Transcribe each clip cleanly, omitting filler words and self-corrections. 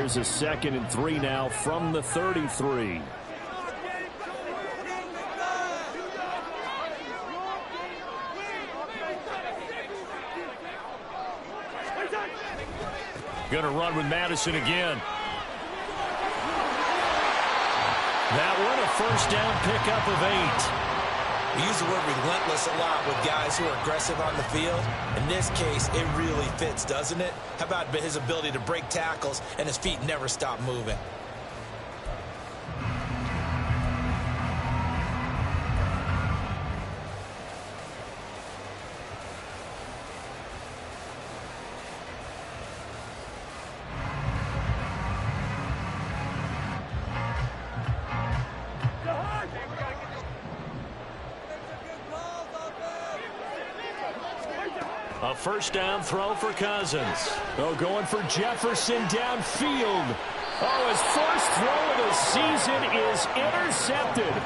Here's a 2nd and 3 now from the 33. Going to run with Madison again. That one a first down pickup of 8. We use the word relentless a lot with guys who are aggressive on the field. In this case, it really fits, doesn't it? How about his ability to break tackles and his feet never stop moving? A first down throw for Cousins. Oh, going for Jefferson downfield. Oh, his first throw of the season is intercepted.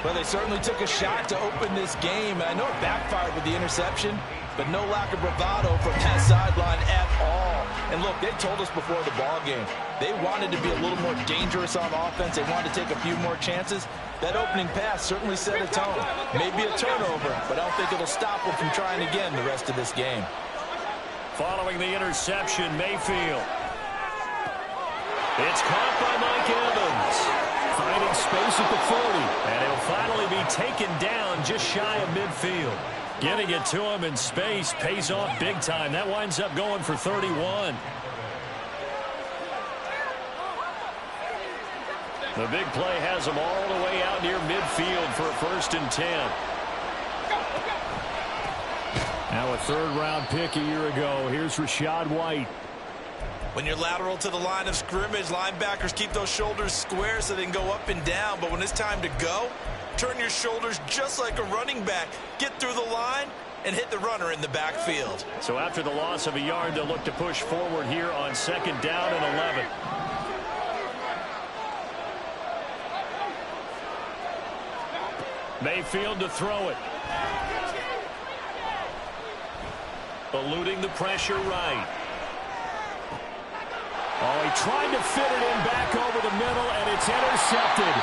Well, they certainly took a shot to open this game. I know it backfired with the interception, but no lack of bravado from that sideline at all. And look, they told us before the ball game, they wanted to be a little more dangerous on offense. They wanted to take a few more chances. That opening pass certainly set a tone. Maybe a turnover, but I don't think it'll stop them from trying again the rest of this game. Following the interception, Mayfield. It's caught by Mike Evans. Finding space at the 40. And he'll finally be taken down just shy of midfield. Getting it to him in space pays off big time. That winds up going for 31. The big play has them all the way out near midfield for a 1st and 10. Now a 3rd-round pick a year ago. Here's Rachaad White. When you're lateral to the line of scrimmage, linebackers keep those shoulders square so they can go up and down. But when it's time to go, turn your shoulders just like a running back. Get through the line and hit the runner in the backfield. So after the loss of a yard, they'll look to push forward here on 2nd down and 11. Mayfield to throw it. Eluding the pressure right. Oh, he tried to fit it in back over the middle, and it's intercepted.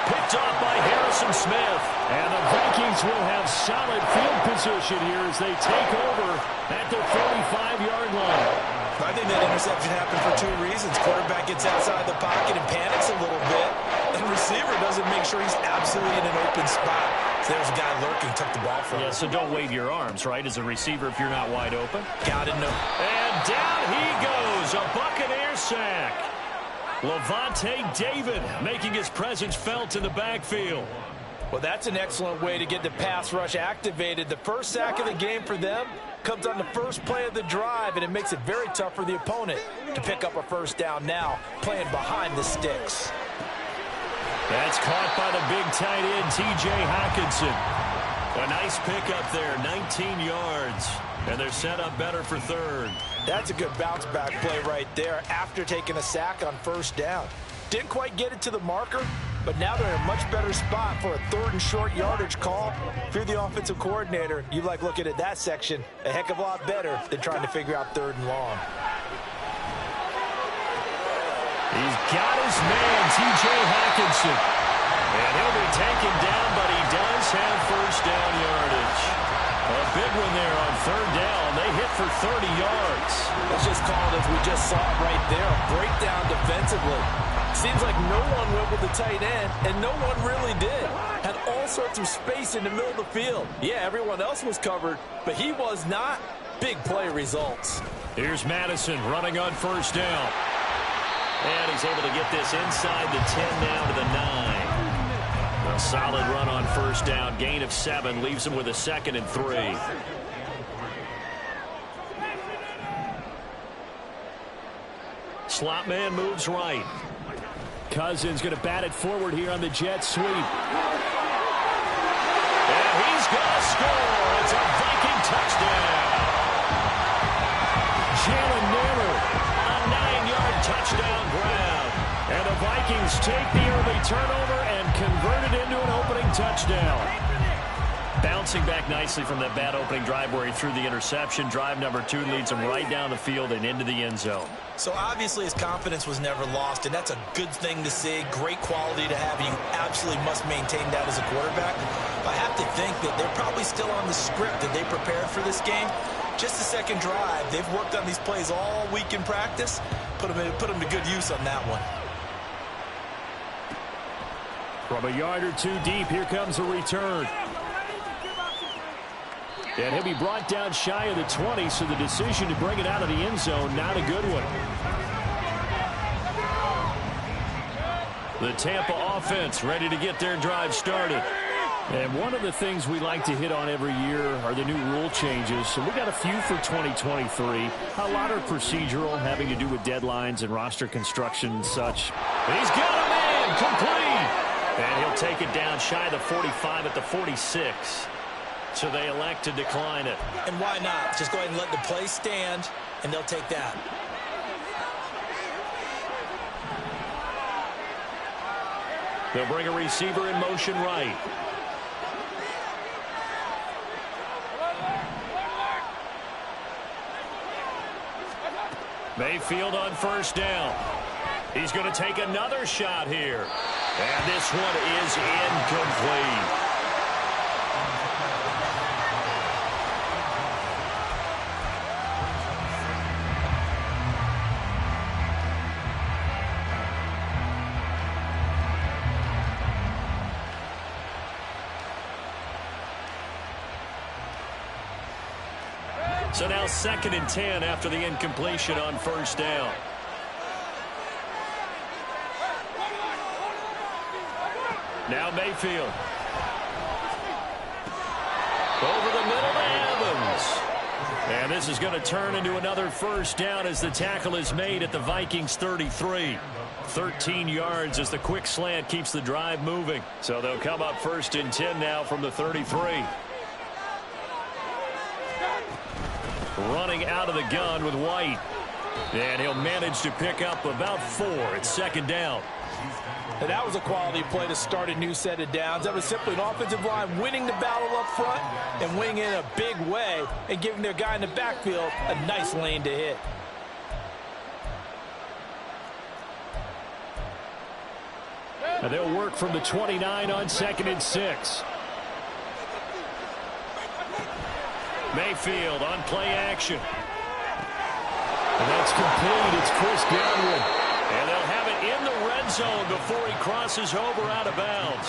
Picked off by Harrison Smith. And the Vikings will have solid field position here as they take over at the 35-yard line. I think that interception happened for 2 reasons. Quarterback gets outside the pocket and panics a little bit. And receiver doesn't make sure he's absolutely in an open spot. So there's a guy lurking, took the ball from him. Yeah, so don't wave your arms, right, as a receiver if you're not wide open. Got to know. And down he goes, a Buccaneer sack. Lavonte David making his presence felt in the backfield. Well, that's an excellent way to get the pass rush activated. The first sack of the game for them comes on the first play of the drive, and it makes it very tough for the opponent to pick up a first down now, playing behind the sticks. That's caught by the big tight end, T.J. Hockenson. A nice pickup there, 19 yards. And they're set up better for 3rd. That's a good bounce-back play right there after taking a sack on 1st down. Didn't quite get it to the marker, but now they're in a much better spot for a 3rd and short yardage call. If you're the offensive coordinator, you like looking at that section a heck of a lot better than trying to figure out 3rd and long. He's got his man, T.J. Hockenson. And he'll be taken down, but he does have 1st down yardage. A big one there on 3rd down. They hit for 30 yards. Let's just call it as we just saw it right there, a breakdown defensively. Seems like no one went with the tight end, and no one really did. Had all sorts of space in the middle of the field. Yeah, everyone else was covered, but he was not. Big play results. Here's Madison running on 1st down. And he's able to get this inside the 10 down to the 9. A solid run on 1st down. Gain of 7 leaves him with a 2nd and 3. Slot man moves right. Cousins going to bat it forward here on the jet sweep. And he's going to score. It's a Viking touchdown. Jalen Nailor, a 9-yard touchdown grab. And the Vikings take the early turnover and convert it into an opening touchdown. Bouncing back nicely from that bad opening drive where he threw the interception. Drive number 2 leads him right down the field and into the end zone. So obviously his confidence was never lost, and that's a good thing to see. Great quality to have. You absolutely must maintain that as a quarterback. I have to think that they're probably still on the script that they prepared for this game. Just the second drive. They've worked on these plays all week in practice. Put them to good use on that one. From a yard or 2 deep, here comes a return. And he'll be brought down shy of the 20, so the decision to bring it out of the end zone, not a good one. The Tampa offense ready to get their drive started. And one of the things we like to hit on every year are the new rule changes. So we got a few for 2023. A lot are procedural, having to do with deadlines and roster construction and such. He's got a man complete. And he'll take it down shy of the 45 at the 46. So they elect to decline it. And why not? Just go ahead and let the play stand, and they'll take that. They'll bring a receiver in motion right. Mayfield on first down. He's going to take another shot here. And this one is incomplete. So now 2nd and 10 after the incompletion on first down. Now Mayfield. Over the middle to Evans. And this is going to turn into another first down as the tackle is made at the Vikings 33. 13 yards as the quick slant keeps the drive moving. So they'll come up 1st and 10 now from the 33. Running out of the gun with White. And he'll manage to pick up about 4 at 2nd down. And that was a quality play to start a new set of downs. That was simply an offensive line winning the battle up front and winning in a big way and giving their guy in the backfield a nice lane to hit. And they'll work from the 29 on 2nd and 6. Mayfield on play action. And that's complete. It's Chris Godwin. And they'll have it in the red zone before he crosses over out of bounds.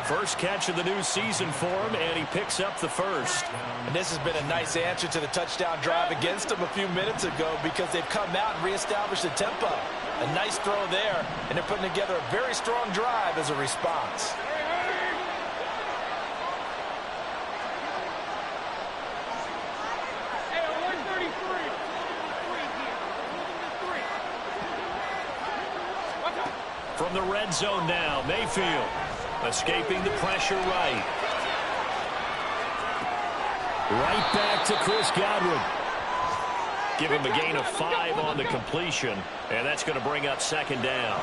First catch of the new season for him, and he picks up the first. And this has been a nice answer to the touchdown drive against them a few minutes ago because they've come out and reestablished the tempo. A nice throw there, and they're putting together a very strong drive as a response. From the red zone now, Mayfield escaping the pressure right. Right back to Chris Godwin. Give him a gain of 5 on the completion, and that's going to bring up 2nd down.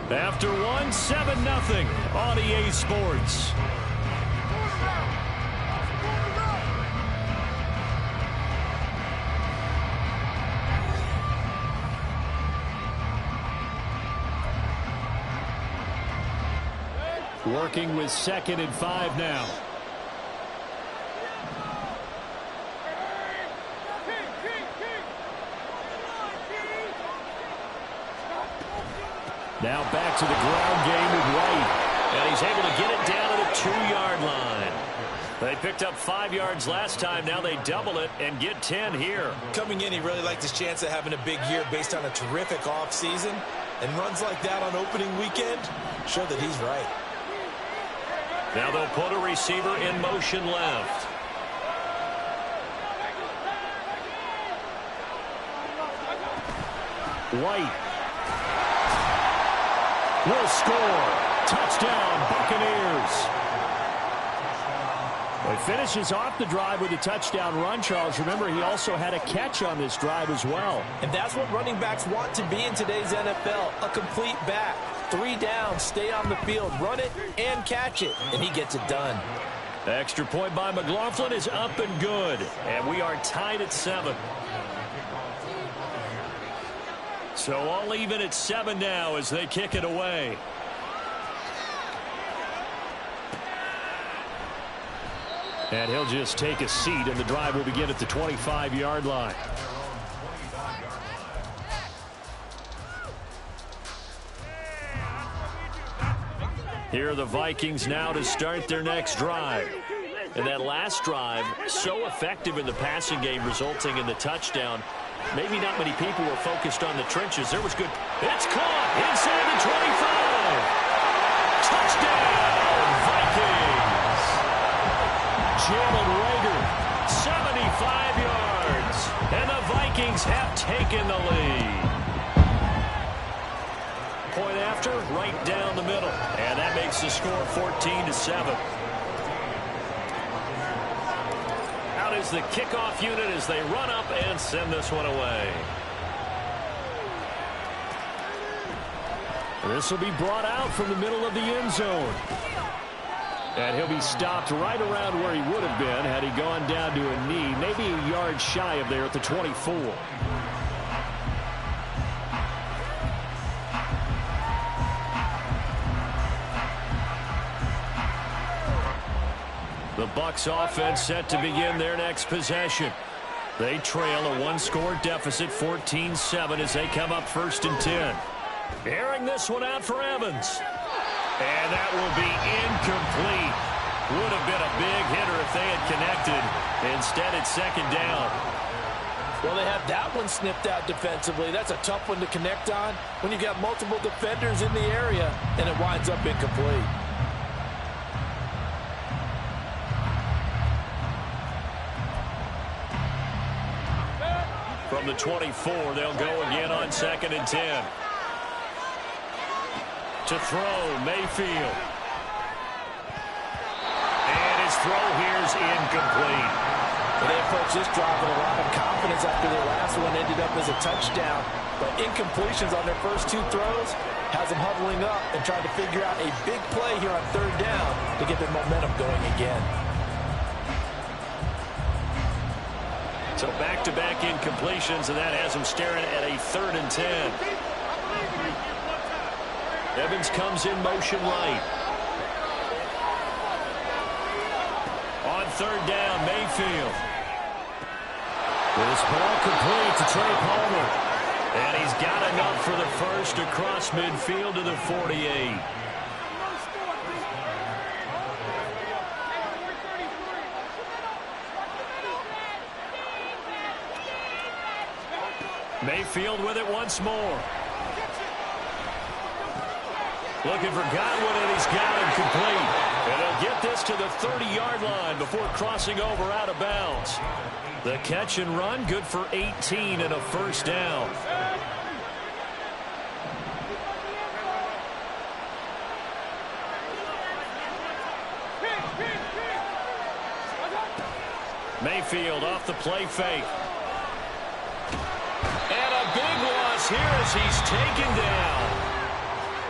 After one, 7-0 on EA Sports. Working with 2nd and 5 now. Now back to the ground game with White. And he's able to get it down to the 2-yard line. They picked up 5 yards last time. Now they double it and get 10 here. Coming in, he really liked his chance of having a big year based on a terrific offseason. And runs like that on opening weekend show that he's right. Now they'll put a receiver in motion left. White. will score. Touchdown, Buccaneers. Well, he finishes off the drive with a touchdown run, Charles. Remember, he also had a catch on this drive as well. And that's what running backs want to be in today's NFL, a complete back. 3 downs, stay on the field, run it, and catch it. And he gets it done. The extra point by McLaughlin is up and good. And we are tied at 7. So all even at 7 now as they kick it away. And he'll just take a seat, and the drive will begin at the 25-yard line. Here are the Vikings now to start their next drive. And that last drive, so effective in the passing game, resulting in the touchdown. Maybe not many people were focused on the trenches. There was good. It's caught inside the 25. Touchdown, Vikings. Jalen Reagor, 75 yards. And the Vikings have taken the lead. Point after, right down the middle. And that makes the score 14-7. Out is the kickoff unit as they run up and send this one away. This will be brought out from the middle of the end zone. And he'll be stopped right around where he would have been had he gone down to a knee, maybe a yard shy of there at the 24. The Bucs offense set to begin their next possession. They trail a 1-score deficit, 14-7, as they come up 1st and 10. Airing this one out for Evans. And that will be incomplete. Would have been a big hitter if they had connected. Instead, it's 2nd down. Well, they have that one snipped out defensively. That's a tough one to connect on when you've got multiple defenders in the area, and it winds up incomplete. From the 24, they'll go again on 2nd and 10. To throw, Mayfield. And his throw here is incomplete. Well, they approach this drive with a lot of confidence after their last one ended up as a touchdown. But incompletions on their first 2 throws has them huddling up and trying to figure out a big play here on 3rd down to get their momentum going again. So back-to-back incompletions, and that has them staring at a 3rd and 10. Evans comes in motion right. On 3rd down, Mayfield. This ball complete to Trey Palmer. And he's got enough for the first across midfield to the 48. Mayfield with it once more. Looking for Godwin, and he's got him complete. And he'll get this to the 30-yard line before crossing over out of bounds. The catch and run, good for 18 and a 1st down. Mayfield off the play fake. And a big loss here as he's taken down.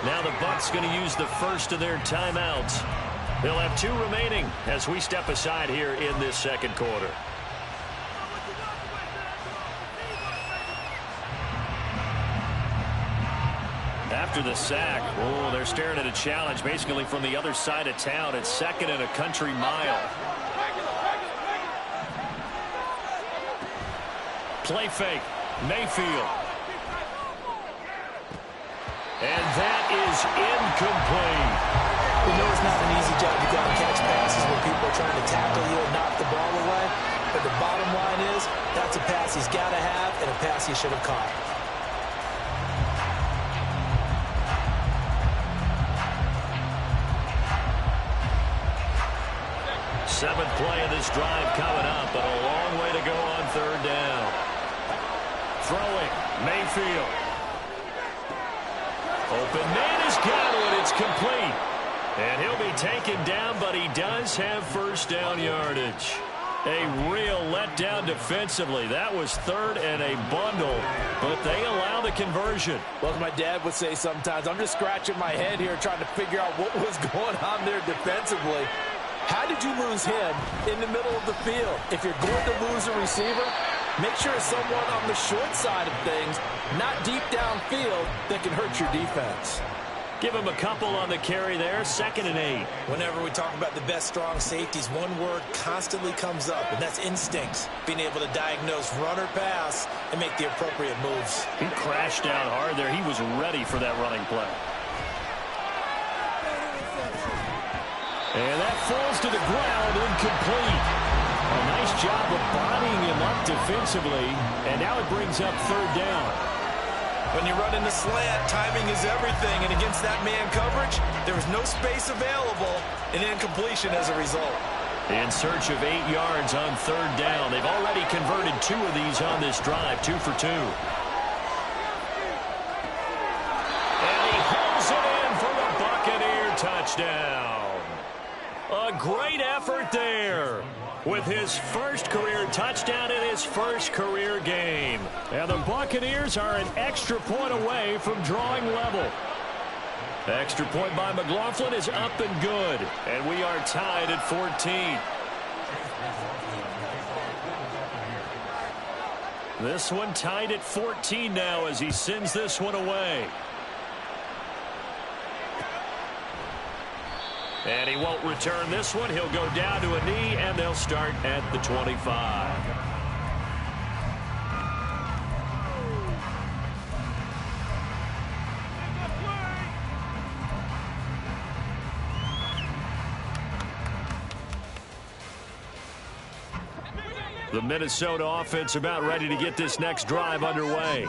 Now the Bucs going to use the first of their timeouts. They'll have 2 remaining as we step aside here in this 2nd quarter. After the sack, oh, they're staring at a challenge basically from the other side of town. It's 2nd and a country mile. Play fake. Mayfield. And that is incomplete. We know it's not an easy job to go and catch passes when people are trying to tackle you and knock the ball away. But the bottom line is, that's a pass he's got to have and a pass he should have caught. Seventh play of this drive coming up, but a long way to go on 3rd down. Throwing, Mayfield. Open man has got It's complete. And he'll be taken down, but he does have first down yardage. A real letdown defensively. That was third and a bundle, but they allow the conversion. Well, as my dad would say sometimes, I'm just scratching my head here trying to figure out what was going on there defensively. How did you lose him in the middle of the field? If you're going to lose a receiver, make sure it's someone on the short side of things, not deep downfield, that can hurt your defense. Give him a couple on the carry there, 2nd and 8. Whenever we talk about the best strong safeties, one word constantly comes up, and that's instincts. Being able to diagnose run or pass and make the appropriate moves. He crashed down hard there. He was ready for that running play. And that falls to the ground, incomplete. A nice job of bodying him up defensively, and now it brings up 3rd down. When you run in the slant, timing is everything, and against that man coverage, there was no space available, and incompletion as a result. In search of 8 yards on 3rd down. They've already converted 2 of these on this drive, 2 for 2. And he hauls it in for the Buccaneer touchdown. A great effort there with his first career touchdown in his first career game. And the Buccaneers are an extra point away from drawing level. Extra point by McLaughlin is up and good. And we are tied at 14. This one tied at 14 now as he sends this one away. And he won't return this one. He'll go down to a knee, and they'll start at the 25. The Minnesota offense about ready to get this next drive underway.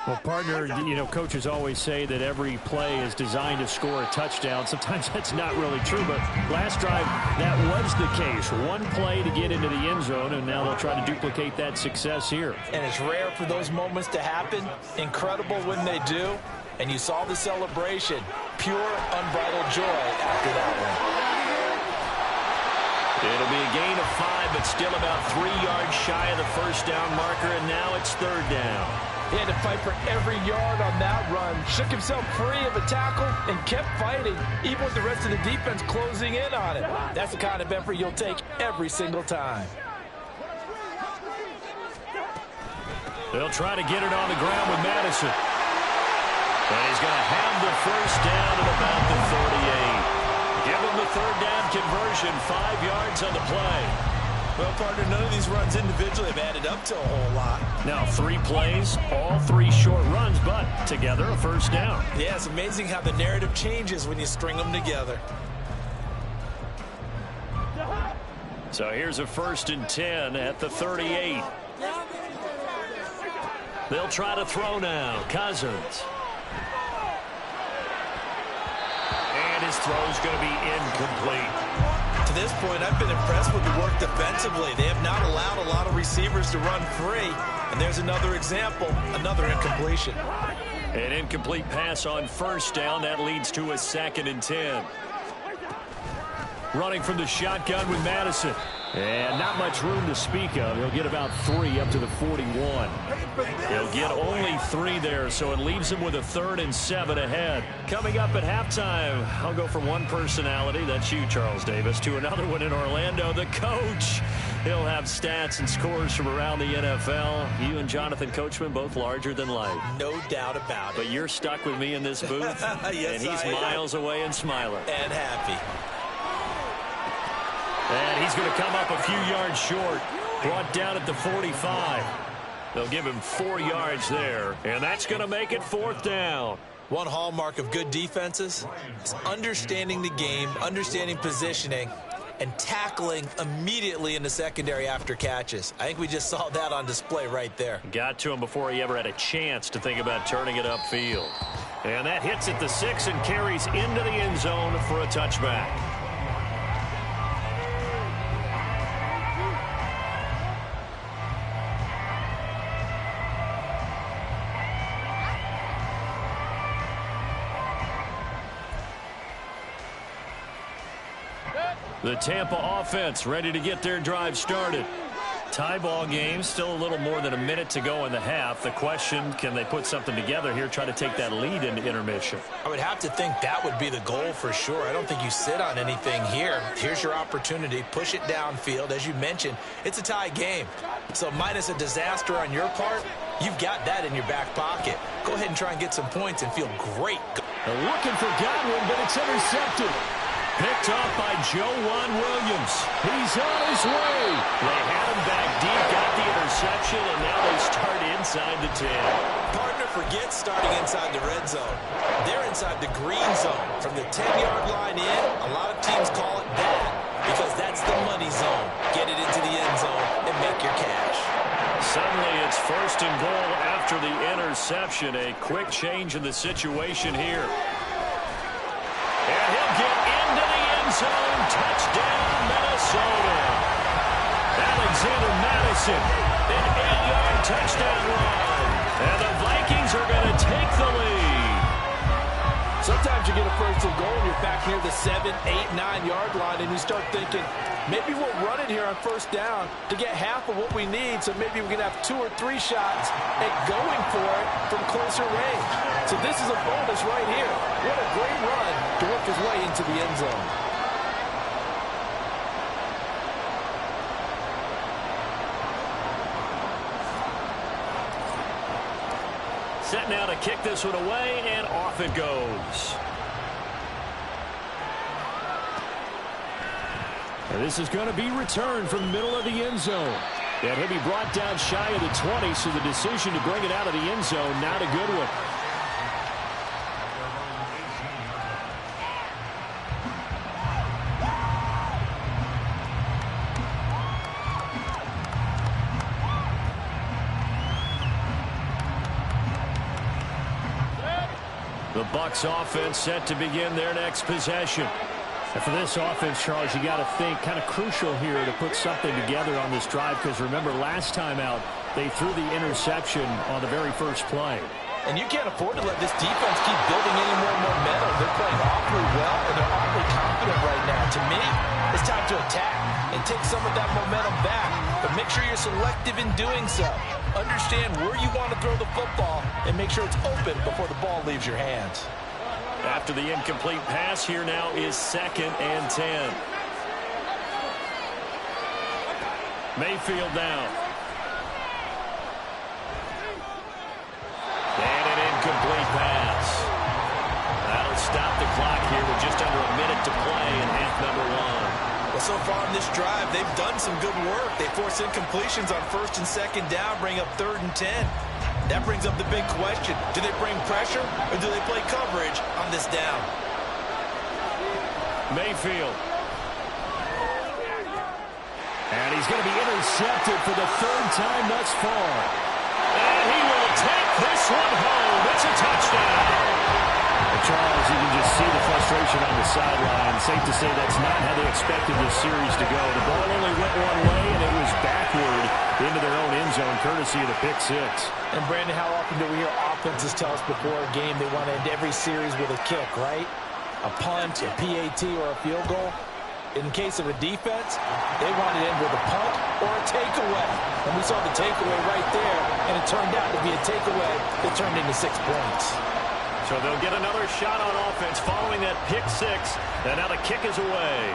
Well, partner, you know, coaches always say that every play is designed to score a touchdown. Sometimes that's not really true, but last drive, that was the case. One play to get into the end zone, and now they'll try to duplicate that success here. And it's rare for those moments to happen. Incredible when they do. And you saw the celebration. Pure, unbridled joy after that one. It'll be a gain of 5, but still about 3 yards shy of the first down marker, and now it's 3rd down. He had to fight for every yard on that run. Shook himself free of a tackle and kept fighting, even with the rest of the defense closing in on it. That's the kind of effort you'll take every single time. They'll try to get it on the ground with Madison. And he's going to have the first down at about the 38. Give him the 3rd down conversion, 5 yards on the play. Well, partner, none of these runs individually have added up to a whole lot. Now 3 plays, all 3 short runs, but together a first down. Yeah, it's amazing how the narrative changes when you string them together. So here's a 1st and 10 at the 38. They'll try to throw now. Cousins. And his throw's going to be incomplete. To this point, I've been impressed with the work defensively. They have not allowed a lot of receivers to run free. And there's another example, another incompletion. An incomplete pass on first down. That leads to a 2nd and 10. Running from the shotgun with Madison. And not much room to speak of. He'll get about 3 up to the 41. He'll get only 3 there, so it leaves him with a 3rd and 7 ahead. Coming up at halftime, I'll go from one personality, that's you, Charles Davis, to another one in Orlando, the coach. He'll have stats and scores from around the NFL. You and Jonathan Coachman, both larger than life. No doubt about it. But you're stuck with me in this booth, yes, and he's miles away and smiling. And happy. And he's going to come up a few yards short. Brought down at the 45. They'll give him 4 yards there. And that's going to make it 4th down. One hallmark of good defenses is understanding the game, understanding positioning, and tackling immediately in the secondary after catches. I think we just saw that on display right there. Got to him before he ever had a chance to think about turning it upfield. And that hits at the 6 and carries into the end zone for a touchback. The Tampa offense ready to get their drive started. Tie ball game, still a little more than a minute to go in the half. The question, can they put something together here, try to take that lead into intermission? I would have to think that would be the goal for sure. I don't think you sit on anything here. Here's your opportunity. Push it downfield. As you mentioned, it's a tie game. So minus a disaster on your part, you've got that in your back pocket. Go ahead and try and get some points and feel great. They're looking for Godwin, but it's intercepted. Picked off by Joejuan Williams. He's on his way. They had him back deep, got the interception, and now they start inside the 10. Partner forgets starting inside the red zone. They're inside the green zone. From the 10-yard line in, a lot of teams call it that because that's the money zone. Get it into the end zone and make your cash. Suddenly it's first and goal after the interception. A quick change in the situation here. And he'll get into the end zone. Touchdown, Minnesota. Alexander Mattison, an 8-yard touchdown run. And the Vikings are going to take the lead. Sometimes you get a first and goal and you're back near the 7, 8, 9-yard line, and you start thinking, maybe we'll run it here on first down to get half of what we need, so maybe we can have 2 or 3 shots at going for it from closer range. So this is a bonus right here. What a great run to work his way into the end zone. Set now to kick this one away, and off it goes. And this is going to be returned from the middle of the end zone. And he'll be brought down shy of the 20, so the decision to bring it out of the end zone, not a good one. The Bucs offense set to begin their next possession. And for this offense, Charles, you got to think kind of crucial here to put something together on this drive, because remember last time out they threw the interception on the very first play. And you can't afford to let this defense keep building any more momentum. They're playing awfully well, and they're awfully confident right now. To me, it's time to attack and take some of that momentum back. But make sure you're selective in doing so. Understand where you want to throw the football and make sure it's open before the ball leaves your hands. After the incomplete pass, here now is 2nd and 10. Mayfield down. And an incomplete pass. That'll stop the clock here with just under a minute to play in half number 1. Well, so far in this drive, they've done some good work. They force incompletions on 1st and 2nd down, bring up 3rd and 10. That brings up the big question. Do they bring pressure or do they play coverage on this down? Mayfield. And he's going to be intercepted for the 3rd time thus far. And he will take this one home. It's a touchdown. Charles, you can just see the frustration on the sideline. Safe to say that's not how they expected this series to go. The ball only went one way, and it was backward into their own end zone, courtesy of the pick 6. And, Brandon, how often do we hear offenses tell us before a game they want to end every series with a kick, right? A punt, a PAT, or a field goal. In case of a defense, they want to end with a punt or a takeaway. And we saw the takeaway right there, and it turned out to be a takeaway that turned into 6 points. So they'll get another shot on offense following that pick 6. And now the kick is away.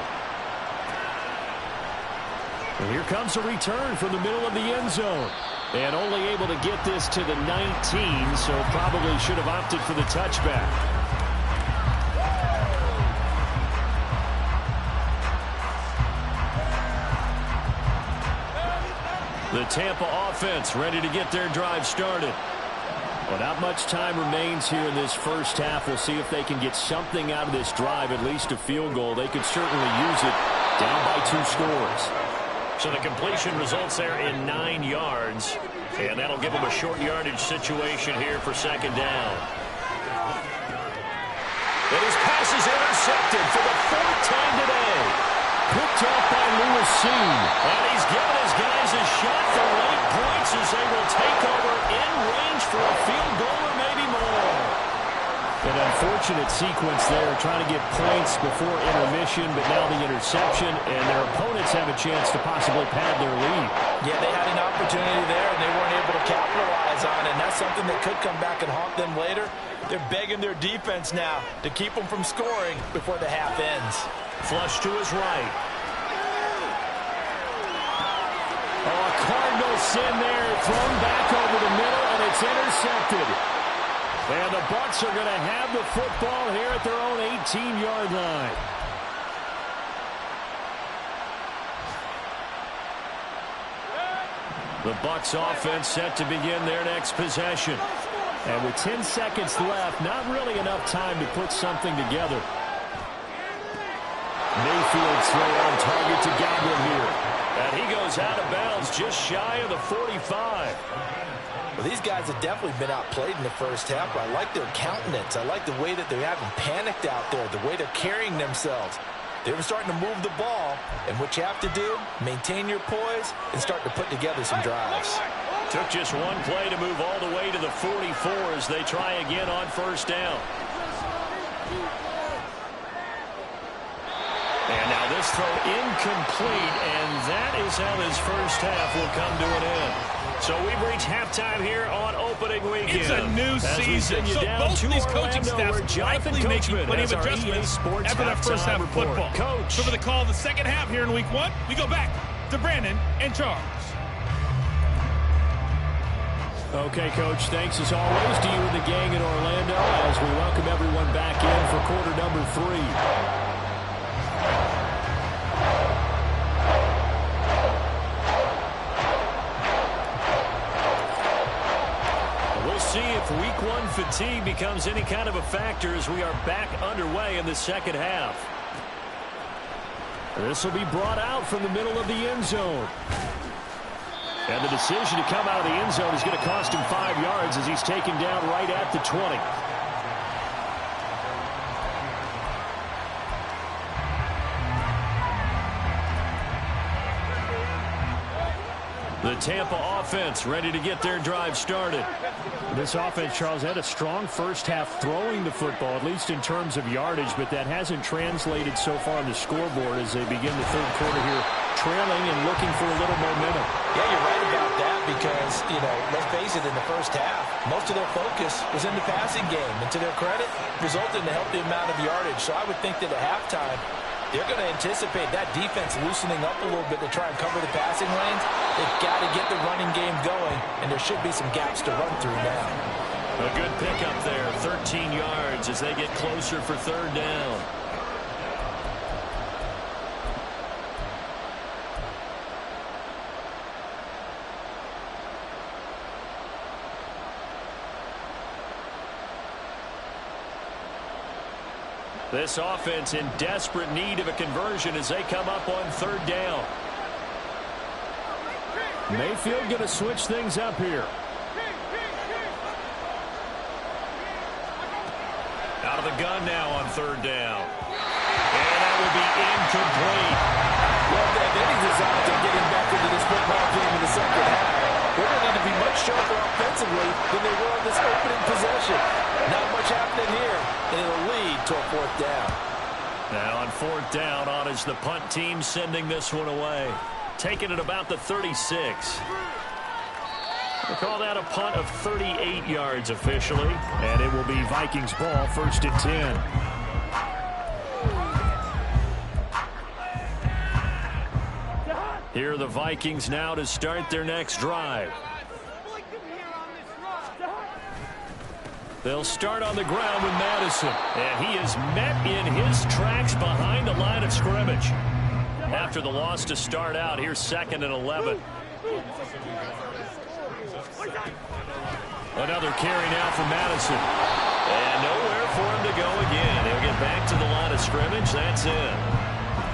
And here comes a return from the middle of the end zone. And only able to get this to the 19, so probably should have opted for the touchback. The Tampa offense ready to get their drive started. Well, not much time remains here in this first half. We'll see if they can get something out of this drive, at least a field goal. They could certainly use it down by 2 scores. So the completion results there in 9 yards. And that'll give them a short yardage situation here for 2nd down. And his pass is intercepted for the 4th time today. Picked off by Lewis Cine. And he's given his guys a shot for late points as they will take over in range for a field goal or maybe more. And unfortunate sequence there, trying to get points before intermission, but now the interception, and their opponents have a chance to possibly pad their lead. Yeah, they had an opportunity there, and they weren't able to capitalize on it, and that's something that could come back and haunt them later. They're begging their defense now to keep them from scoring before the half ends. Flush to his right. Oh, a Cardinal sin there, thrown back over the middle, and it's intercepted. And the Bucs are going to have the football here at their own 18-yard line. The Bucs offense set to begin their next possession. And with 10 seconds left, not really enough time to put something together. Mayfield's throw on target to Godwin here. And he goes out of bounds just shy of the 45. Well, these guys have definitely been outplayed in the first half, but I like their countenance. I like the way that they haven't panicked out there, the way they're carrying themselves. They're starting to move the ball, and what you have to do, maintain your poise and start to put together some drives. Took just one play to move all the way to the 44 as they try again on first down. And now this throw incomplete, and that is how this first half will come to an end. So we've reached halftime here on opening weekend. It's a new season, so both of these coaching staffs likely making plenty of adjustments after that first half of football. Coach. So for the call of the second half here in week one, we go back to Brandon and Charles. Okay, Coach, thanks as always to you and the gang in Orlando as we welcome everyone back in for quarter number 3. See if week one fatigue becomes any kind of a factor as we are back underway in the second half. This will be brought out from the middle of the end zone. And the decision to come out of the end zone is going to cost him 5 yards as he's taken down right at the 20. The Tampa offense ready to get their drive started. This offense, Charles, had a strong first half throwing the football, at least in terms of yardage, but that hasn't translated so far on the scoreboard as they begin the third quarter here, trailing and looking for a little momentum. Yeah, you're right about that because, let's face it, in the first half, most of their focus was in the passing game. And to their credit, resulted in a healthy amount of yardage. So I would think that at halftime, they're going to anticipate that defense loosening up a little bit to try and cover the passing lanes. They've got to get the running game going, and there should be some gaps to run through now. A good pickup there, 13 yards as they get closer for third down. This offense in desperate need of a conversion as they come up on third down. Mayfield going to switch things up here. Out of the gun now on third down. And that will be incomplete. Well, if any desire to getting back into this football game in the second half, they're going to need to be much sharper offensively than they were on this opening possession. Not much happening here, and it'll lead to a fourth down. Now on fourth down, on is the punt team sending this one away. Taking it about the 36. We'll call that a punt of 38 yards officially. And it will be Vikings ball, first and 10. Here are the Vikings now to start their next drive. They'll start on the ground with Madison. And he is met in his tracks behind the line of scrimmage. After the loss to start out, here's 2nd and 11. Another carry now for Madison. And nowhere for him to go again. He'll get back to the line of scrimmage. That's it.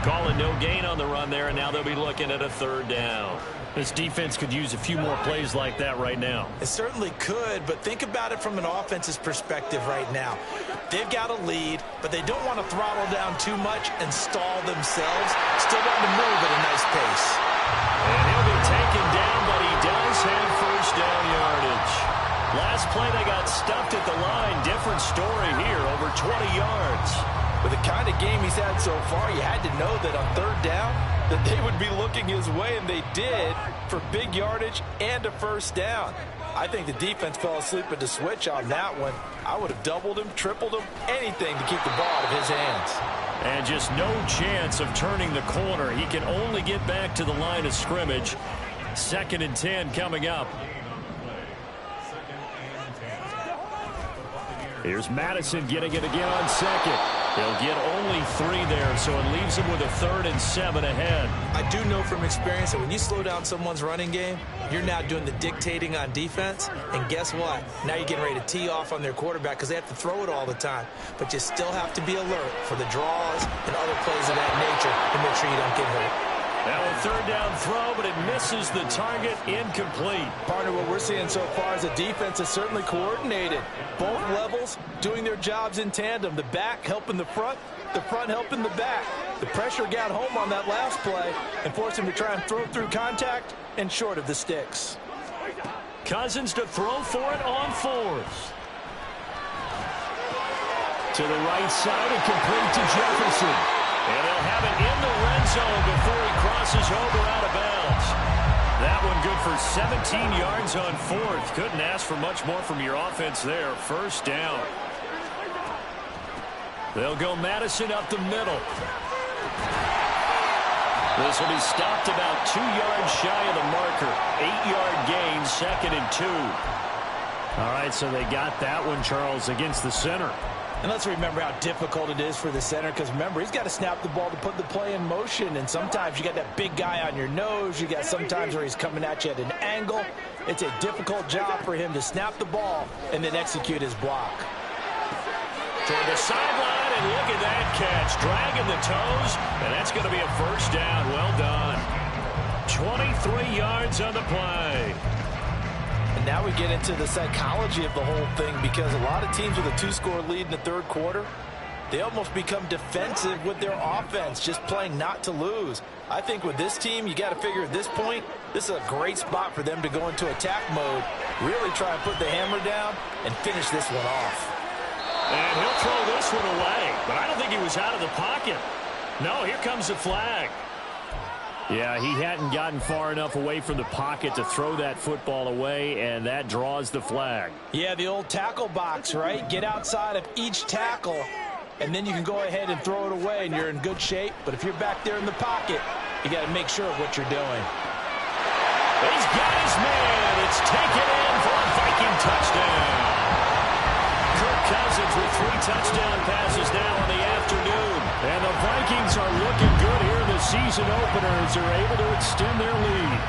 Calling no gain on the run there, and now they'll be looking at a third down. This defense could use a few more plays like that right now. It certainly could, but think about it from an offense's perspective right now. They've got a lead, but they don't want to throttle down too much and stall themselves. Still want to move at a nice pace. And he'll be taken down, but he does have first down yardage. Last play, they got stuffed at the line. different story here, over 20 yards. With the kind of game he's had so far, you had to know that on third down that they would be looking his way, and they did, for big yardage and a first down. I think the defense fell asleep at the switch on that one. I would have doubled him, tripled him, anything to keep the ball out of his hands. And just no chance of turning the corner. He can only get back to the line of scrimmage. 2nd and 10 coming up. Here's Madison getting it again on second. He'll get only 3 there, so it leaves him with a 3rd and 7 ahead. I do know from experience that when you slow down someone's running game, you're now doing the dictating on defense. And guess what? Now you're getting ready to tee off on their quarterback because they have to throw it all the time. But you still have to be alert for the draws and other plays of that nature to make sure you don't get hurt. Now a 3rd down throw, but it misses the target, incomplete. Partner, what we're seeing so far is the defense is certainly coordinated. Both levels doing their jobs in tandem. The back helping the front helping the back. The pressure got home on that last play and forced him to try and throw through contact and short of the sticks. Cousins to throw for it on 4th. To the right side and complete to Jefferson. And they'll have it in the red zone before he crosses over out of bounds. That one good for 17 yards on 4th. Couldn't ask for much more from your offense there. 1st down. They'll go Madison up the middle. This will be stopped about 2 yards shy of the marker. 8-yard gain, 2nd and 2. All right, so they got that one, Charles, against the center. And let's remember how difficult it is for the center, because remember, he's got to snap the ball to put the play in motion, and sometimes you got that big guy on your nose. You got sometimes where he's coming at you at an angle. It's a difficult job for him to snap the ball and then execute his block. Toward the sideline, and look at that catch. Dragging the toes, and that's going to be a 1st down. Well done. 23 yards on the play. And now we get into the psychology of the whole thing, because a lot of teams with a 2-score lead in the 3rd quarter, they almost become defensive with their offense, just playing not to lose. I think with this team, you got to figure at this point, this is a great spot for them to go into attack mode, really try and put the hammer down and finish this one off. And he'll throw this one away, but I don't think he was out of the pocket. No, here comes the flag. Yeah, he hadn't gotten far enough away from the pocket to throw that football away, and that draws the flag. Yeah, the old tackle box, right? Get outside of each tackle, and then you can go ahead and throw it away, and you're in good shape. But if you're back there in the pocket, you got to make sure of what you're doing. He's got his man. It's taken in for a Viking touchdown. Kirk Cousins with 3 touchdown passes now in the afternoon. And the Vikings are looking good here in the season opener as they're able to extend their lead.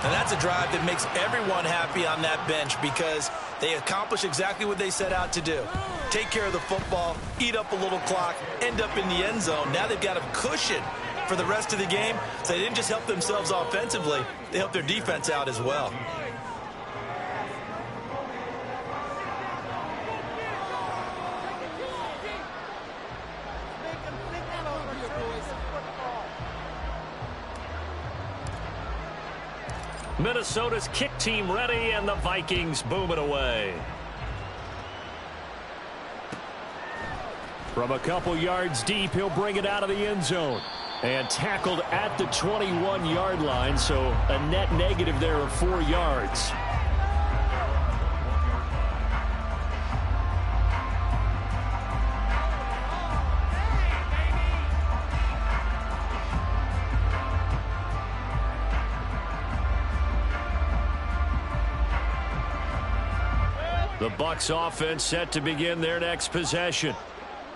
And that's a drive that makes everyone happy on that bench, because they accomplish exactly what they set out to do. Take care of the football, eat up a little clock, end up in the end zone. Now they've got a cushion for the rest of the game. So they didn't just help themselves offensively, they helped their defense out as well. Minnesota's kick team ready, and the Vikings boom it away. From a couple yards deep, he'll bring it out of the end zone. And tackled at the 21-yard line, so a net negative there of 4 yards. The Bucs offense set to begin their next possession.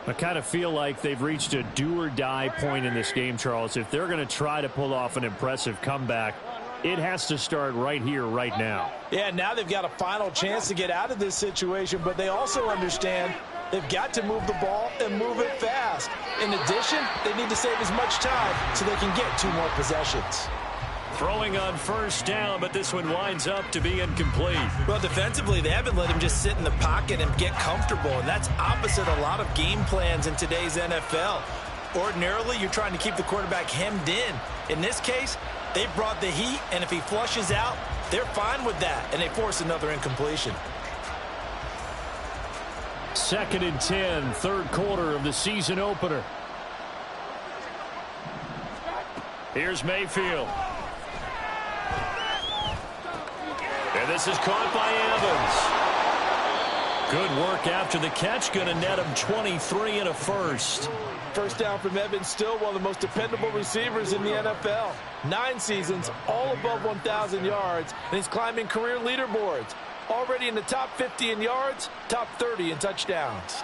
I kind of feel like they've reached a do-or-die point in this game, Charles. If they're going to try to pull off an impressive comeback, it has to start right here, right now. Yeah, now they've got a final chance to get out of this situation, but they also understand they've got to move the ball and move it fast. In addition, they need to save as much time so they can get 2 more possessions. Throwing on 1st down, but this one winds up to be incomplete. Well, defensively, they haven't let him just sit in the pocket and get comfortable, and that's opposite a lot of game plans in today's NFL. Ordinarily, you're trying to keep the quarterback hemmed in. In this case, they brought the heat, and if he flushes out, they're fine with that, and they force another incompletion. 2nd and 10, third quarter of the season opener. Here's Mayfield. And this is caught by Evans. Good work after the catch. Going to net him 23 and a first. First down from Evans, still one of the most dependable receivers in the NFL. 9 seasons, all above 1,000 yards, and he's climbing career leaderboards. Already in the top 50 in yards, top 30 in touchdowns.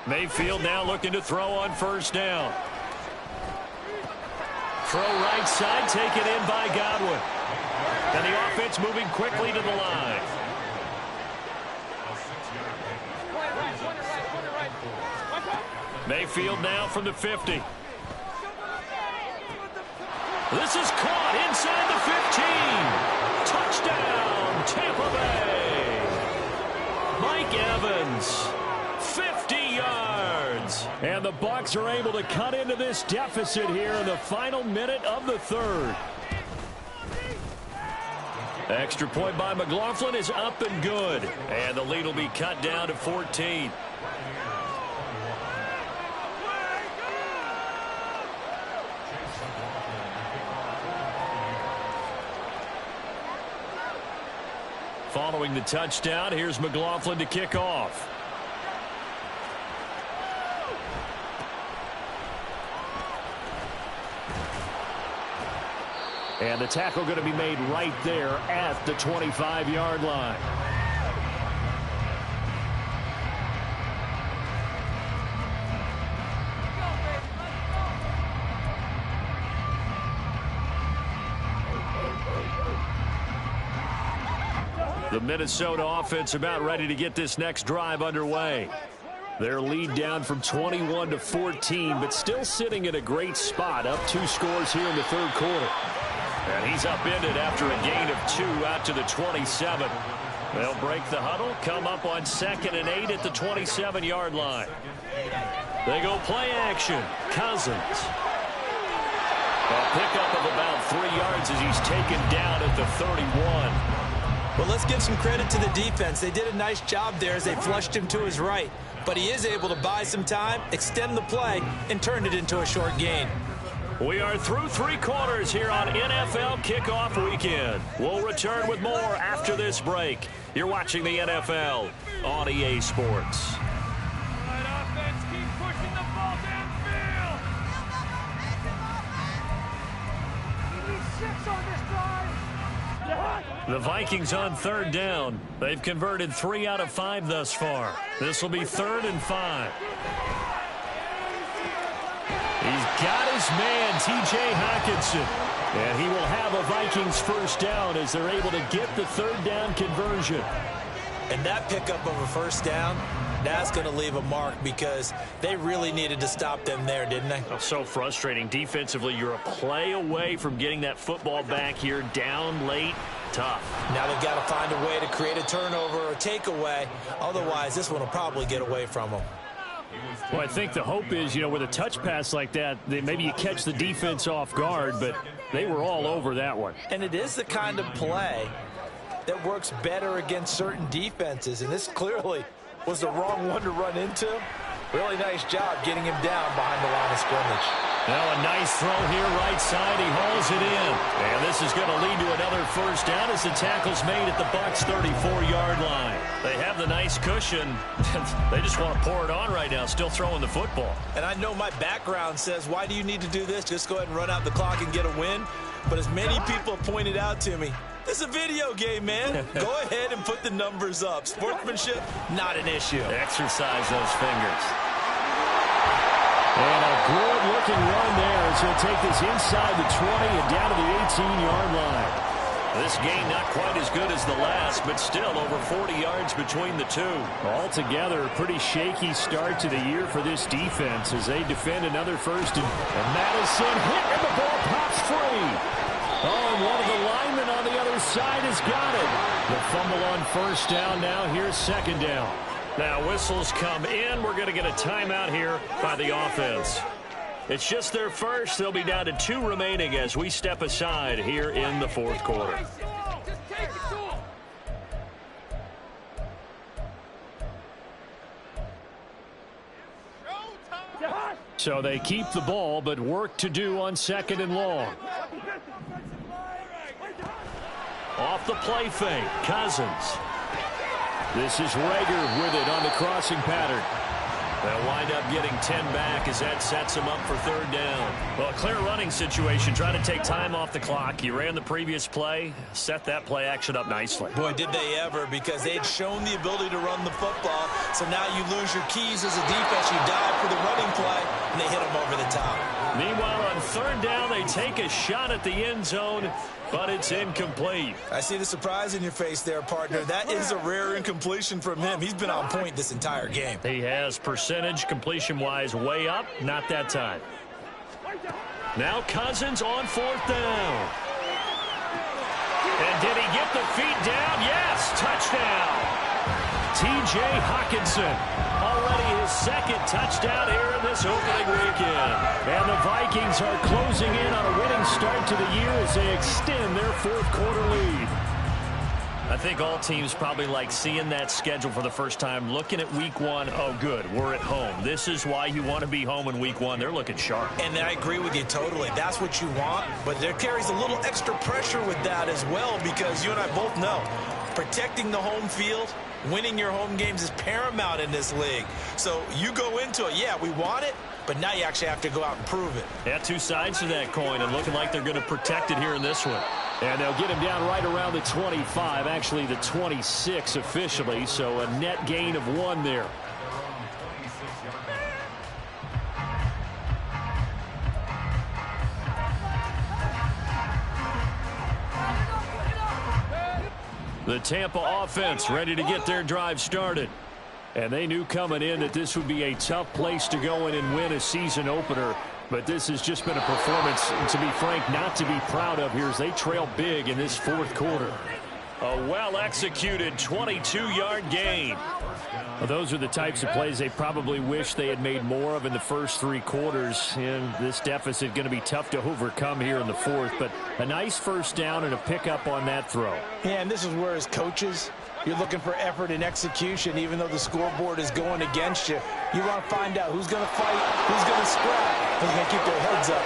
Mayfield now looking to throw on first down. Throw right side, taken in by Godwin. And the offense moving quickly to the line. Mayfield now from the 50. This is caught inside the 15. Touchdown, Tampa Bay. Mike Evans. 50 yards. And the Bucs are able to cut into this deficit here in the final minute of the third. Extra point by McLaughlin is up and good. And the lead will be cut down to 14. Following the touchdown, here's McLaughlin to kick off. And the tackle going to be made right there at the 25-yard line. The Minnesota offense about ready to get this next drive underway. Their lead down from 21 to 14, but still sitting in a great spot, up 2 scores here in the third quarter. And he's upended after a gain of 2 out to the 27. They'll break the huddle, come up on 2nd and 8 at the 27-yard line. They go play action. Cousins. A pickup of about 3 yards as he's taken down at the 31. Well, let's give some credit to the defense. They did a nice job there as they flushed him to his right. But he is able to buy some time, extend the play, and turn it into a short gain. We are through 3 quarters here on NFL Kickoff Weekend. We'll return with more after this break. You're watching the NFL on EA Sports. The Vikings on 3rd down. They've converted 3 out of 5 thus far. This will be 3rd and 5. He's got his man, T.J. Hockenson. And he will have a Vikings first down as they're able to get the 3rd down conversion. And that pickup of a first down, that's going to leave a mark because they really needed to stop them there, didn't they? Oh, so frustrating. Defensively, you're a play away from getting that football back here, down late. Tough. Now they've got to find a way to create a turnover or takeaway. Otherwise, this one will probably get away from them. Well, I think the hope is, with a touch pass like that, maybe you catch the defense off guard, but they were all over that one. And it is the kind of play that works better against certain defenses, and this clearly was the wrong one to run into. Really nice job getting him down behind the line of scrimmage. Now a nice throw here right side. He hauls it in. And this is going to lead to another first down as the tackle's made at the Bucs 34-yard line. They have the nice cushion. They just want to pour it on right now, still throwing the football. And I know my background says, why do you need to do this? Just go ahead and run out the clock and get a win. But as many people have pointed out to me, this is a video game, man. Go ahead and put the numbers up. Sportsmanship, not an issue. Exercise those fingers. And a good-looking run there as he'll take this inside the 20 and down to the 18-yard line. This game not quite as good as the last, but still over 40 yards between the two. Altogether, a pretty shaky start to the year for this defense as they defend another first. And Madison hit, and the ball pops free. Oh, and one of the linemen on the other side has got it. The fumble on first down. Now here's second down. Now whistles come in. We're going to get a timeout here by the offense. It's just their first. They'll be down to 2 remaining as we step aside here in the fourth quarter. So they keep the ball, but work to do on second and long. Off the play fake, Cousins. This is Rager with it on the crossing pattern. They'll wind up getting 10 back as that sets them up for third down. Well, a clear running situation, trying to take time off the clock. You ran the previous play, set that play action up nicely. Boy, did they ever, because they'd shown the ability to run the football. So now you lose your keys as a defense. You dive for the running play, and they hit them over the top. Meanwhile, on third down, they take a shot at the end zone, but it's incomplete. I see the surprise in your face there, partner. That is a rare incompletion from him. He's been on point this entire game. He has percentage completion-wise way up. Not that time. Now Cousins on fourth down. And did he get the feet down? Yes, touchdown. T.J. Hockenson, already his second touchdown here in this opening weekend. And the Vikings are closing in on a winning start to the year as they extend their fourth quarter lead. I think all teams probably like seeing that schedule for the first time, looking at week one. Oh, good, we're at home. This is why you want to be home in week one. They're looking sharp. And I agree with you totally. That's what you want, but there carries a little extra pressure with that as well, because you and I both know protecting the home field, winning your home games is paramount in this league. So you go into it, yeah, we want it, but now you actually have to go out and prove it. Yeah, 2 sides to that coin, and looking like they're going to protect it here in this one. And they'll get him down right around the 25, actually the 26 officially, so a net gain of 1 there. The Tampa offense ready to get their drive started. And they knew coming in that this would be a tough place to go in and win a season opener. But this has just been a performance, to be frank, not to be proud of here as they trail big in this fourth quarter. A well-executed 22-yard gain. Well, those are the types of plays they probably wish they had made more of in the first 3 quarters. And this deficit going to be tough to overcome here in the fourth. But a nice first down and a pickup on that throw. Yeah, and this is where as coaches, you're looking for effort and execution, even though the scoreboard is going against you. You want to find out who's going to fight, who's going to scrap, who's going to keep their heads up.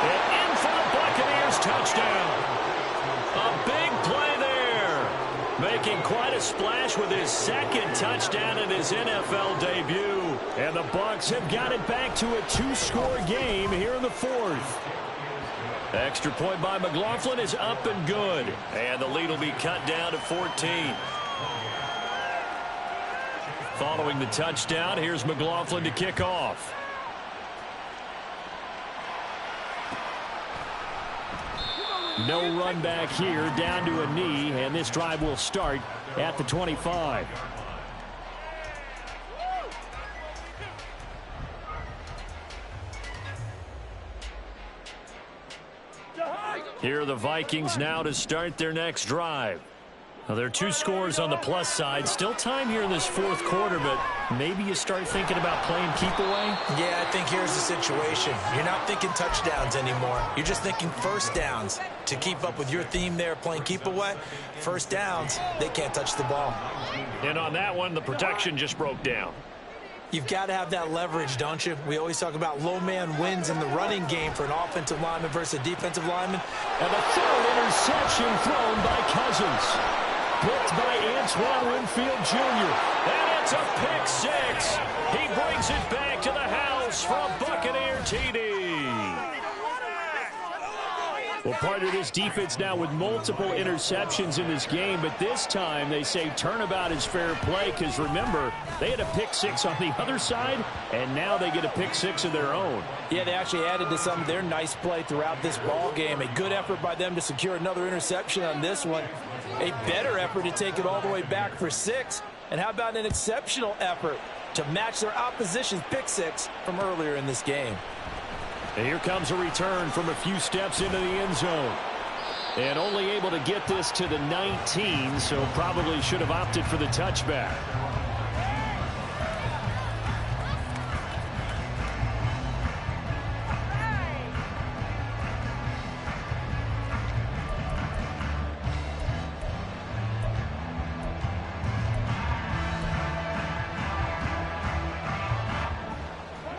And in for the Buccaneers touchdown. A big play there. Making quite a splash with his second touchdown in his NFL debut. And the Bucs have got it back to a 2-score game here in the fourth. Extra point by McLaughlin is up and good. And the lead will be cut down to 14. Following the touchdown, here's McLaughlin to kick off. No run back here, down to a knee, and this drive will start at the 25. Here are the Vikings now to start their next drive. Now, there are 2 scores on the plus side. Still time here in this fourth quarter, but maybe you start thinking about playing keep away? Yeah, I think here's the situation. You're not thinking touchdowns anymore. You're just thinking first downs. To keep up with your theme there, playing keep away, first downs, they can't touch the ball. And on that one, the protection just broke down. You've got to have that leverage, don't you? We always talk about low man wins in the running game for an offensive lineman versus a defensive lineman. And the third interception thrown by Cousins. Picked by Antoine Winfield Jr. And it's a pick 6. He brings it back to the house for a Buccaneer TD. Well, part of this defense now with multiple interceptions in this game, but this time they say turnabout is fair play because, remember, they had a pick 6 on the other side, and now they get a pick 6 of their own. Yeah, they actually added to some of their nice play throughout this ball game. A good effort by them to secure another interception on this one. A better effort to take it all the way back for 6. And how about an exceptional effort to match their opposition's pick 6 from earlier in this game? And here comes a return from a few steps into the end zone. And only able to get this to the 19, so probably should have opted for the touchback.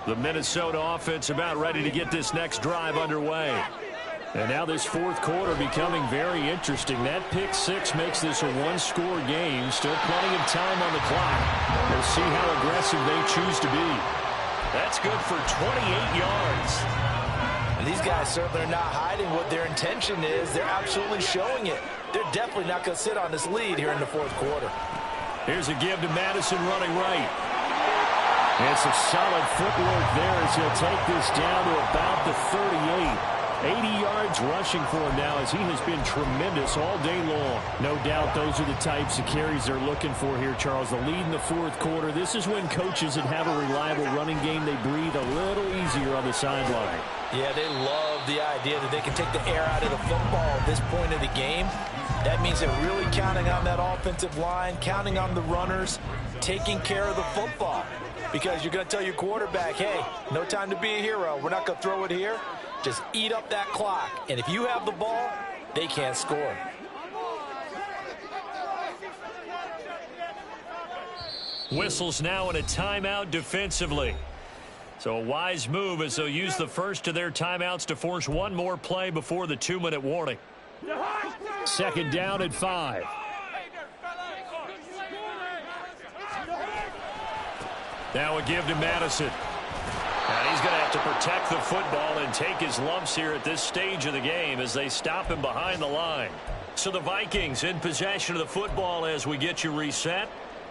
The Minnesota offense about ready to get this next drive underway. And now this fourth quarter becoming very interesting. That pick six makes this a one-score game. Still plenty of time on the clock. We'll see how aggressive they choose to be. That's good for 28 yards. And these guys certainly are not hiding what their intention is. They're absolutely showing it. They're definitely not going to sit on this lead here in the fourth quarter. Here's a give to Madison running right. And some solid footwork there as he'll take this down to about the 38. 80 yards rushing for him now as he has been tremendous all day long. No doubt those are the types of carries they're looking for here, Charles. The lead in the fourth quarter. This is when coaches that have a reliable running game, they breathe a little easier on the sideline. Yeah, they love the idea that they can take the air out of the football at this point of the game. That means they're really counting on that offensive line, counting on the runners, taking care of the football. Because you're going to tell your quarterback, hey, no time to be a hero. We're not going to throw it here. Just eat up that clock. And if you have the ball, they can't score. Whistles now in a timeout defensively. So a wise move as they'll use the first of their timeouts to force one more play before the 2-minute warning. Second down at 5. Now a give to Madison. And he's going to have to protect the football and take his lumps here at this stage of the game as they stop him behind the line. So the Vikings in possession of the football as we get you reset.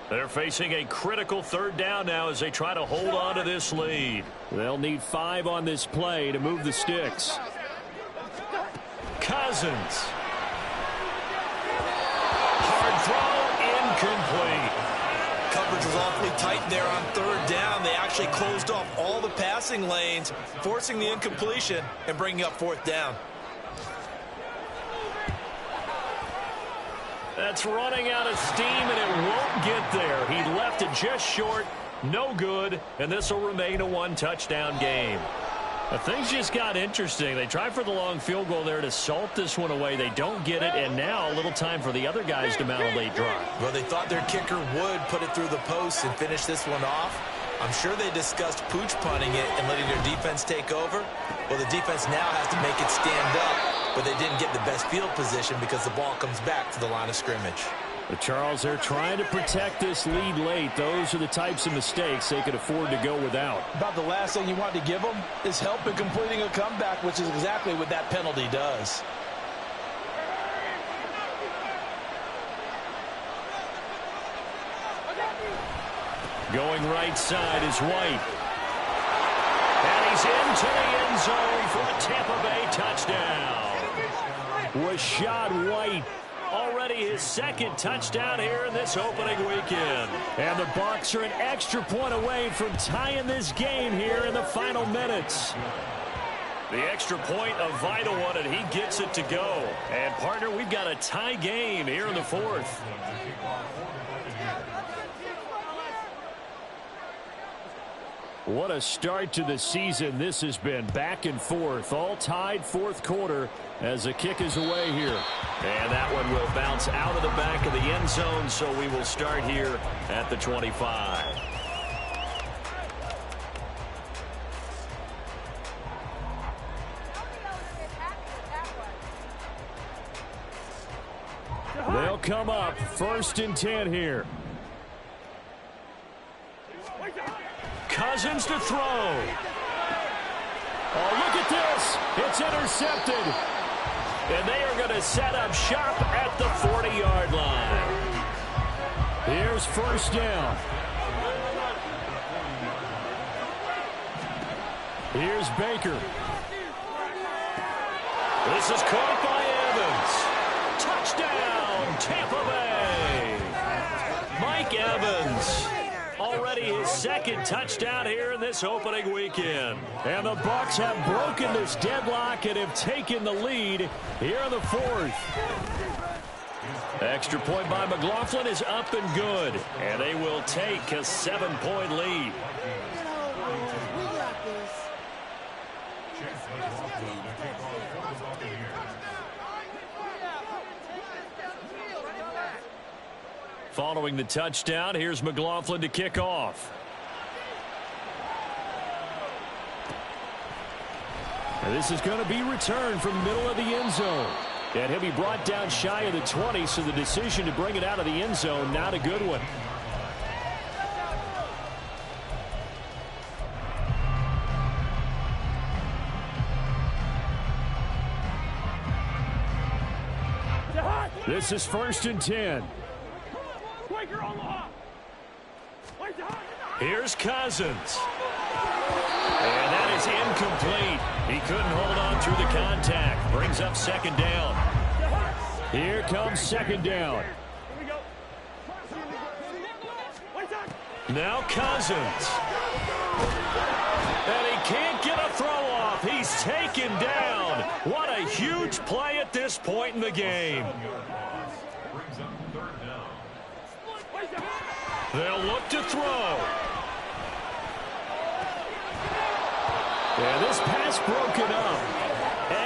They're facing a critical third down now as they try to hold on to this lead. They'll need 5 on this play to move the sticks. Cousins. Hard throw, incomplete. Coverage was awfully tight there on third down. They actually closed off all the passing lanes, forcing the incompletion and bringing up fourth down. That's running out of steam, and it won't get there. He left it just short, no good, and this will remain a one-touchdown game. But things just got interesting. They tried for the long field goal there to salt this one away. They don't get it, and now a little time for the other guys to mount a late drive. Well, they thought their kicker would put it through the post and finish this one off. I'm sure they discussed pooch punting it and letting their defense take over. Well, the defense now has to make it stand up, but they didn't get the best field position because the ball comes back to the line of scrimmage. But Charles, they're trying to protect this lead late. Those are the types of mistakes they could afford to go without. About the last thing you want to give them is help in completing a comeback, which is exactly what that penalty does. Going right side is White. And he's into the end zone for a Tampa Bay touchdown. Rashad White. Already his second touchdown here in this opening weekend. And the Bucs are an extra point away from tying this game here in the final minutes. The extra point, a vital one, and he gets it to go. And, partner, we've got a tie game here in the fourth. What a start to the season this has been. Back and forth, all tied fourth quarter as the kick is away here. And that one will bounce out of the back of the end zone, so we will start here at the 25. They'll come up 1st and 10 here. Cousins to throw. Oh, look at this. It's intercepted. And they are going to set up shop at the 40-yard line. Here's 1st down. Here's Baker. This is caught by Evans. Touchdown, Tampa Bay. Mike Evans. Already his second touchdown here in this opening weekend. And the Bucs have broken this deadlock and have taken the lead here in the fourth. Extra point by McLaughlin is up and good. And they will take a 7-point lead. Following the touchdown, here's McLaughlin to kick off. And this is going to be returned from the middle of the end zone. And he'll be brought down shy of the 20, so the decision to bring it out of the end zone, not a good one. This is 1st and 10. Here's Cousins. And that is incomplete. He couldn't hold on through the contact. Brings up 2nd down. Here comes 2nd down. Now Cousins. And he can't get a throw off. He's taken down. What a huge play at this point in the game. They'll look to throw. Yeah, this pass broken up.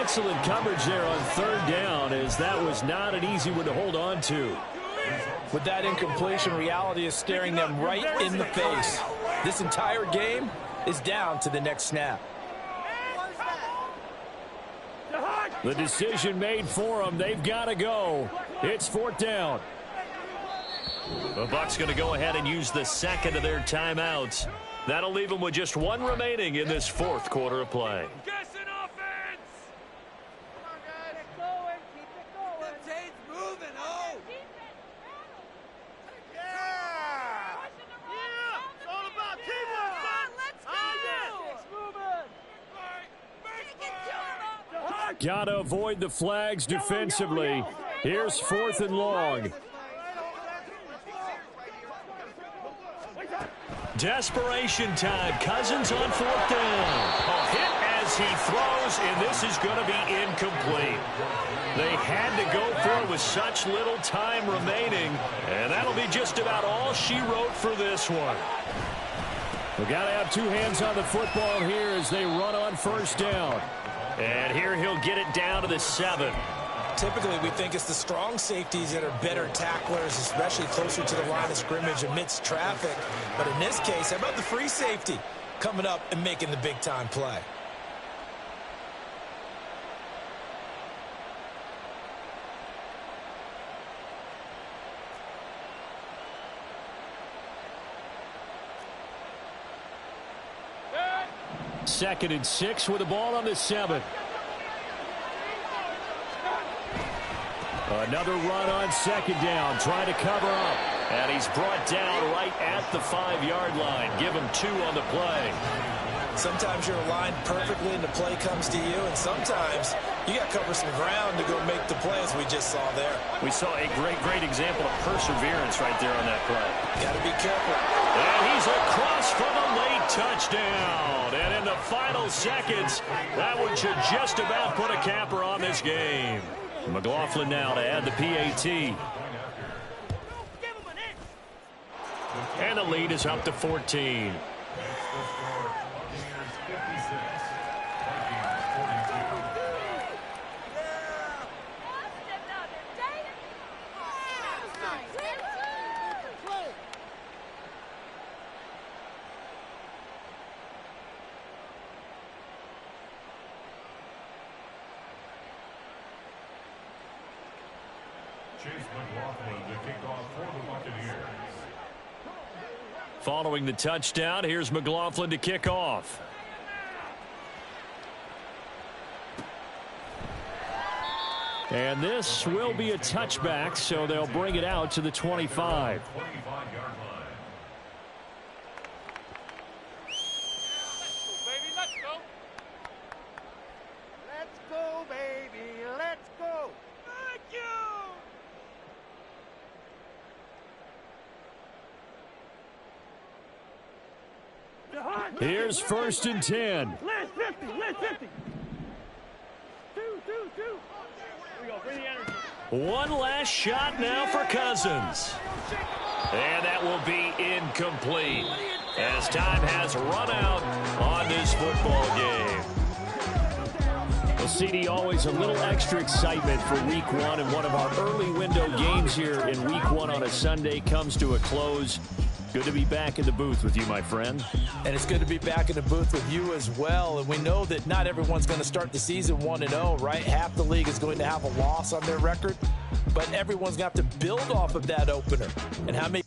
Excellent coverage there on 3rd down, as that was not an easy one to hold on to. With that incompletion, reality is staring them right in the face. This entire game is down to the next snap. The decision made for them. They've got to go. It's 4th down. The Bucs going to go ahead and use the second of their timeouts. That'll leave them with just one remaining in this 4th quarter of play. Got to avoid the flags defensively. Here's 4th and long. Desperation time. Cousins on 4th down. A hit as he throws, and this is going to be incomplete. They had to go for it with such little time remaining, and that'll be just about all she wrote for this one. We've got to have two hands on the football here as they run on 1st down. And here he'll get it down to the 7. Typically, we think it's the strong safeties that are better tacklers, especially closer to the line of scrimmage amidst traffic. But in this case, how about the free safety coming up and making the big-time play? Second and 6 with the ball on the 7. Another run on 2nd down, trying to cover up. And he's brought down right at the 5-yard line. Give him 2 on the play. Sometimes you're aligned perfectly and the play comes to you, and sometimes you got to cover some ground to go make the play, as we just saw there. We saw a great example of perseverance right there on that play. Got to be careful. And he's across for the late touchdown. And in the final seconds, that one should just about put a capper on this game. McLaughlin now to add the PAT. And the lead is up to 14. Following the touchdown, here's McLaughlin to kick off. And this will be a touchback, so they'll bring it out to the 25. Here's 1st and 10. Last 50. Last 50. Two. Here we go. Bring the energy. One last shot now for Cousins. And that will be incomplete as time has run out on this football game. Well, CD, always a little extra excitement for Week 1, and one of our early window games here in Week 1 on a Sunday comes to a close. Good to be back in the booth with you, my friend. And it's good to be back in the booth with you as well. And we know that not everyone's going to start the season 1-0, right? Half the league is going to have a loss on their record. But everyone's going to have to build off of that opener. And how many